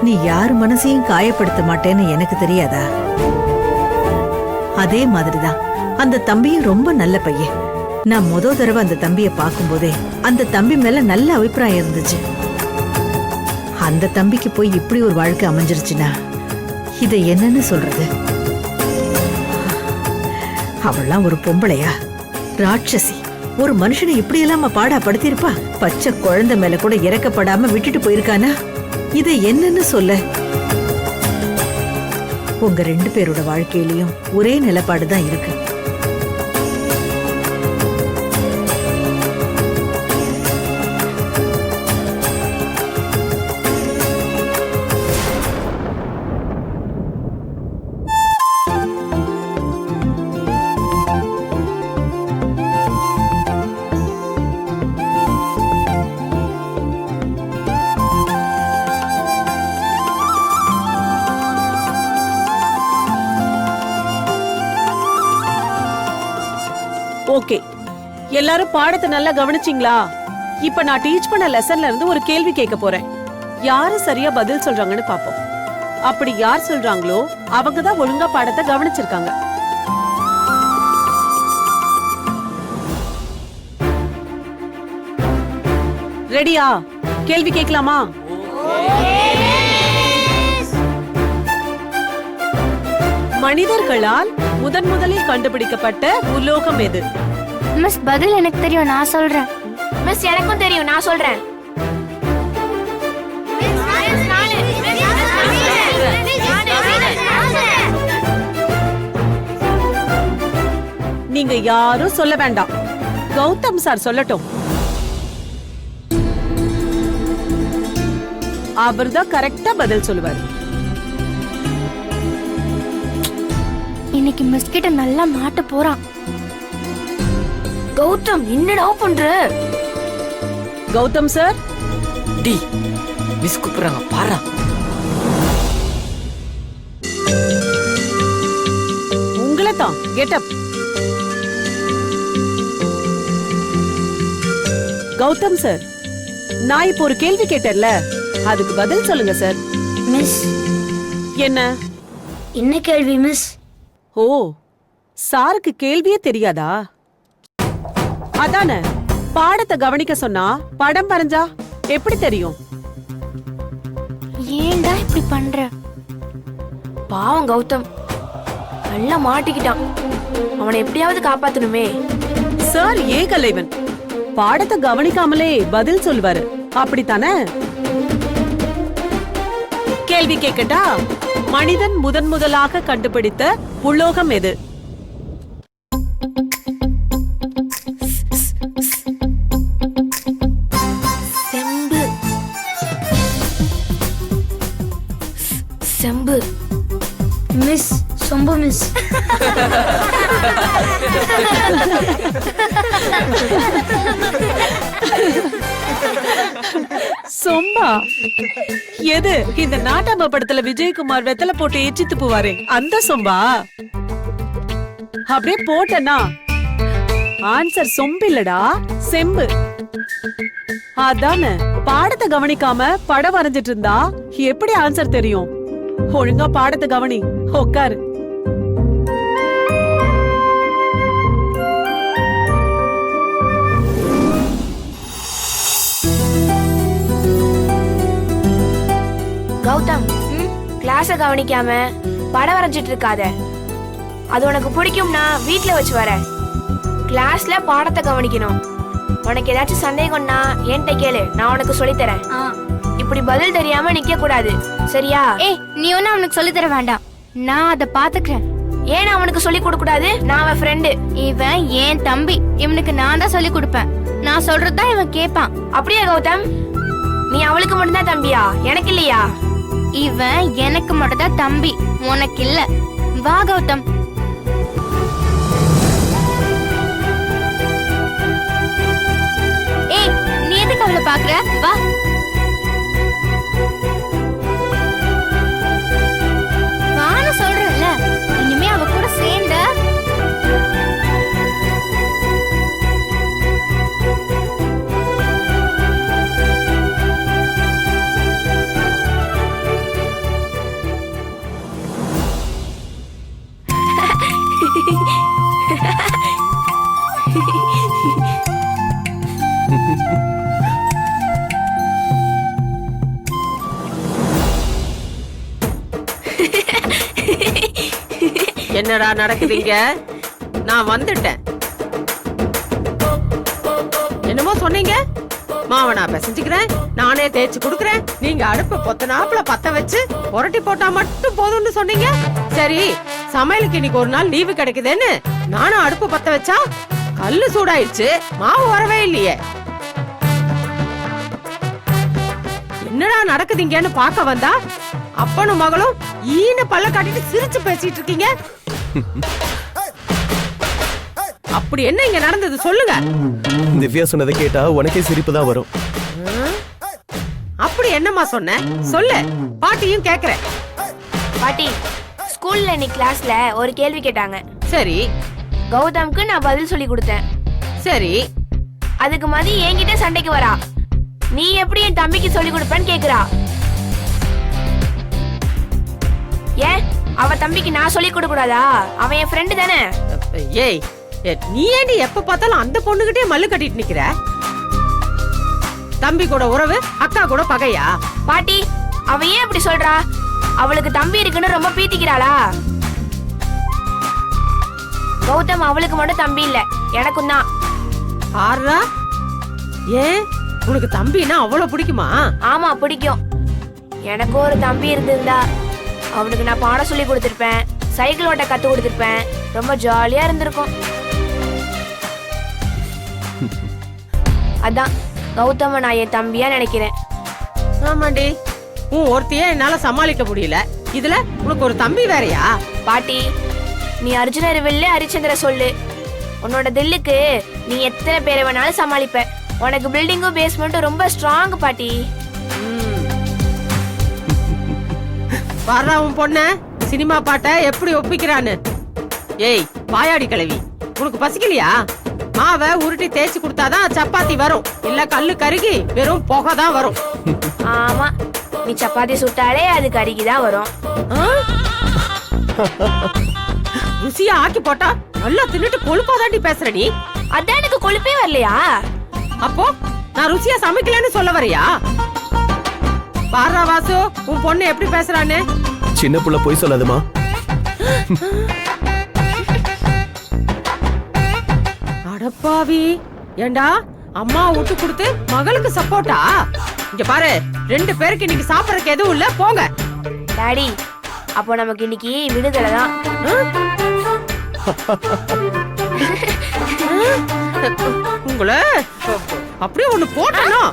நீ யார் மனசையும் காயப்படுத்த மாட்டேன்னு எனக்கு தெரியாதா? அதே மாதிரிதான் அந்த தம்பியும் ரொம்ப நல்ல பையன். நான் முதல் தடவை அந்த தம்பியை பார்க்கும்போதே அந்த தம்பி மேல நல்ல அபிப்பிராயம் இருந்துச்சு. அந்த தம்பிக்கு போய் இப்படி ஒரு வாழ்க்கை அமைஞ்சிருச்சுன்னா இதை என்னன்னு சொல்றது? அவள்லாம் ஒரு பொம்பளையா? ராட்சசி. ஒரு மனுஷனை இப்படி எல்லாம் பாடா படுத்திருப்பா? பச்சை குழந்தை மேல கூட இறக்கப்படாம விட்டுட்டு போயிருக்கானா? இதை என்னன்னு சொல்ல? உங்க 2 பேரோட வாழ்க்கையிலயும் ஒரே நிலைப்பாடுதான் இருக்கு. ஓகே, எல்லாரும் பாடத்தை நல்லா கவனிச்சிங்களா? இப்ப நான் டீச் பண்ண லெசன்ல இருந்து ஒரு கேள்வி கேட்க போறேன். யாரு சரியா பதில் சொல்றாங்கன்னு பாப்போம். அப்படி யார் சொல்றாங்களோ அவங்கதான் ஒழுங்கா பாடத்தை கவனிச்சிருக்காங்க. ரெடியா? கேள்வி கேட்கலாமா? மனிதர்களால் முதலில் கண்டுபிடிக்கப்பட்ட உலோகம் எது? மிஸ், பதில் எனக்கு தெரியும், நான் சொல்றேன். மிஸ், எனக்கும் தெரியும், நான் சொல்றேன். நீங்க யாரும் சொல்ல வேண்டாம். கௌதம் சார் சொல்லட்டும். அவர்தான் கரெக்டா பதில் சொல்லுவார். இன்னைக்கு மிஸ் கிட்ட நல்லா மாட்ட போறான். கௌதம், என்னடா பண்ற? கௌதம் சார், டி மிஸ் கூப்பிடுறாங்க பாரா. உங்களை தான். Get up. கௌதம் சார், நான் இப்போ ஒரு கேள்வி கேட்டேன்ல, அதுக்கு பதில் சொல்லுங்க சார். மிஸ், என்ன என்ன கேள்வி மிஸ்? ஓ, சாருக்கு கேள்வியே தெரியாதா? அதானே, பாடத்தை கவனிக்க சொன்னா படம் வரைஞ்சா எப்படி தெரியும்? ஏன்டா இப்படி பண்ற? பாவம் கௌதம், நல்லா மாட்டிக்கிட்டான். அவனை எப்படியாவது காப்பாத்தணுமே. சார் ஏகலைவன், பாடத்தை கவனிக்காமலே பதில் சொல்வாரு, அப்படித்தானே? கேள்வி கேட்கட்டா? மனிதன் முதலாக கண்டுபிடித்த உலோகம் எது? செம்பு. செம்பு. மிஸ், சொம்பு மிஸ். சொம்பா? எது? இந்த நாட்டாம படத்துல விஜயகுமார் வெத்தலை போட்டு எச்சித்து போவாரே அந்த சொம்பா? அப்படியே போட்டனா ஆன்சர் சொம்பு இல்லடா, செம்பு. அதானே, பாடத்தை கவனிக்காம படம் வரைஞ்சிட்டு இருந்தா எப்படி ஆன்சர் தெரியும்? ஒழுங்கா பாடத்தை கவனி, உட்காரு. கௌதம், கிளாஸ கவனிக்காம படம் வரைஞ்சிட்டு இருக்காத. அது உனக்கு பிடிக்கும்னா வீட்ல வச்சு வர. கிளாஸ்ல பாடத்தை கவனிக்கணும். உனக்கு ஏதாச்சும் சந்தேகம்னா என்கிட்ட கேளு, நான் உனக்கு சொல்லித்தரேன். இப்படி பதில் தெரியாம நிக்க கூடாது, சரியா? ஏய், நீ ஒன்னும் அவனுக்கு சொல்லி தர வேண்டாம், நான் அதை பாத்துக்கிறேன். ஏன் அவனுக்கு சொல்லி கொடுக்க கூடாது? நான் அவன் ஃப்ரெண்டு. இவன் ஏன் தம்பி, இவனுக்கு நான் தான் சொல்லி கொடுப்பேன். நான் சொல்றதுதான் இவன் கேட்பான். அப்படியா கௌதம்? நீ அவளுக்கு மட்டும்தான் தம்பியா, எனக்கு இல்லையா? இவன் எனக்கு மட்டும்தான் தம்பி, உனக்கு இல்ல. வா கௌதம். ஏய், நீ எதுக்கு அவளை பாக்குற? வா. வான்னு சொல்றேன்ல, இனிமே அவ கூட சேர்ந்த என்னடா நடக்குதுங்க? நான் வந்துட்டேன். என்னமோ சொன்னீங்க? மாவை நான் பிசைஞ்சுக்கிறேன், நானே தேய்ச்சு குடுக்கறேன், நீங்க அடுப்ப பொத்தனாப்புல பத்த வச்சு புரட்டி போட்டா மட்டும் போதும்னு சொன்னீங்க. சரி, சமையலுக்கு இன்னைக்கு ஒரு நாள் லீவு கிடைக்குதுன்னு நானும் அடுப்பு பத்த வச்சா கல்லு சூடாயிடுச்சு, மாவு வரவே இல்லையே. என்னடா நடக்குதுங்கன்னு பார்க்க வந்தா அப்பனும் மகளும் ஈன பல்ல காட்டிட்டு சிரிச்சு பேசிட்டு இருக்கீங்க. அப்படி என்ன இங்க நடந்தது சொல்லுங்க. திவ்யா சொன்னதை கேட்டா உனக்கே சிரிப்பு தான் வரும். அப்படி என்னம்மா சொன்ன சொல்லு, பாட்டியும் கேக்குறேன். பாட்டி, ஸ்கூல்ல இன்னைக்கு கிளாஸ்ல ஒரு கேள்வி கேட்டாங்க. சரி கௌதம்க்கு நான் பதில் சொல்லி கொடுத்தேன். சரி, அதுக்கு மதி என்கிட்ட சண்டைக்கு வரா. நீ எப்படி என் தம்பிக்கு சொல்லி கொடுப்பேன்னு கேக்குறா. ஏன் அவ தம்பிக்கு நான் சொல்லி கொடுக்க கூடாதா? அவன் என் ஃப்ரெண்டு தானே. ஏய் நீ ஏண்டி எப்ப பார்த்தாலும் அந்த பொண்ணுகிட்டே மல்லு கட்டிட்டு நிக்கிற? தம்பி கூட உறவு, அக்கா கூட பகையா? பாட்டி, அவ ஏன் அப்படி சொல்றா? அவளுக்கு தம்பி இருக்குன்னு ரொம்ப பீத்திக்கிறாளா? கௌதம் அவளுக்கு மட்டும் தம்பி இல்ல, எனக்கும் தான். ஆறா, ஏன் உனக்கு தம்பினா அவ்வளவு பிடிக்குமா? ஆமா பிடிக்கும். எனக்கும் ஒரு தம்பி இருந்திருந்தா அவனுக்கு நான் பாடம் சொல்லி கொடுத்திருப்பேன், சைக்கிள் ஓட்ட கத்து கொடுத்திருப்பேன், ரொம்ப ஜாலியா இருந்திருக்கும். அதான் கௌதம நான் என் தம்பியா நினைக்கிறேன். ஆமாண்டி, உன் ஒருத்தையே என்னால சமாளிக்க முடியல, இதுல உனக்கு ஒரு தம்பி வேறயா? பாட்டி, நீ அர்ஜுனர் வில்லு ஹரிச்சந்திர சொல்லு, உன்னோட தில்லுக்கு நீ எத்தனை பேரை வேணாலும் சமாளிப்ப. உனக்கு பில்டிங்கும் பேஸ்மெண்ட்டும் ரொம்ப ஸ்ட்ராங் பாட்டி. பாரா உன் பொண்ண சினிமா பாட்ட எப்படி ஒப்பிக்கிறான்னு. ஏய் பாயாடி கிழவி, உனக்கு பசிக்கலையா? மாவை உருட்டி தேய்ச்சி கொடுத்தாதான் சப்பாத்தி வரும், இல்ல கல்லு கருகி வெறும் புகை தான் வரும். ஆமா, நீ சப்பாத்தி சுட்டாலே அது கருகிதான் வரும். ருசியா ஆக்கி போட்டா நல்லா தின்னுட்டு கொழுப்பாதாண்டி பேசுற நீ. அதான் எனக்கு கொழுப்பே வரலையா? அப்போ நான் ருசியா சமைக்கலன்னு சொல்ல வரியா? பாரா வாசு, உன் பொண்ணு எப்படி பேசுறான்னு. சின்ன புள்ள போய் சொல்லாதுமா. அடப்பாவி, ஏண்டா அம்மா விட்டு கொடுத்து மகளுக்கு சப்போர்ட்டா? இங்க பாரு, 2 பேருக்கு இன்னைக்கு சாப்பிடறதுக்கு எதுவும் இல்ல, போங்க. டாடி, அப்போ நமக்கு இன்னைக்கு விடுதலை தான். உங்களை அப்படியே ஒண்ணு போட்டணும்.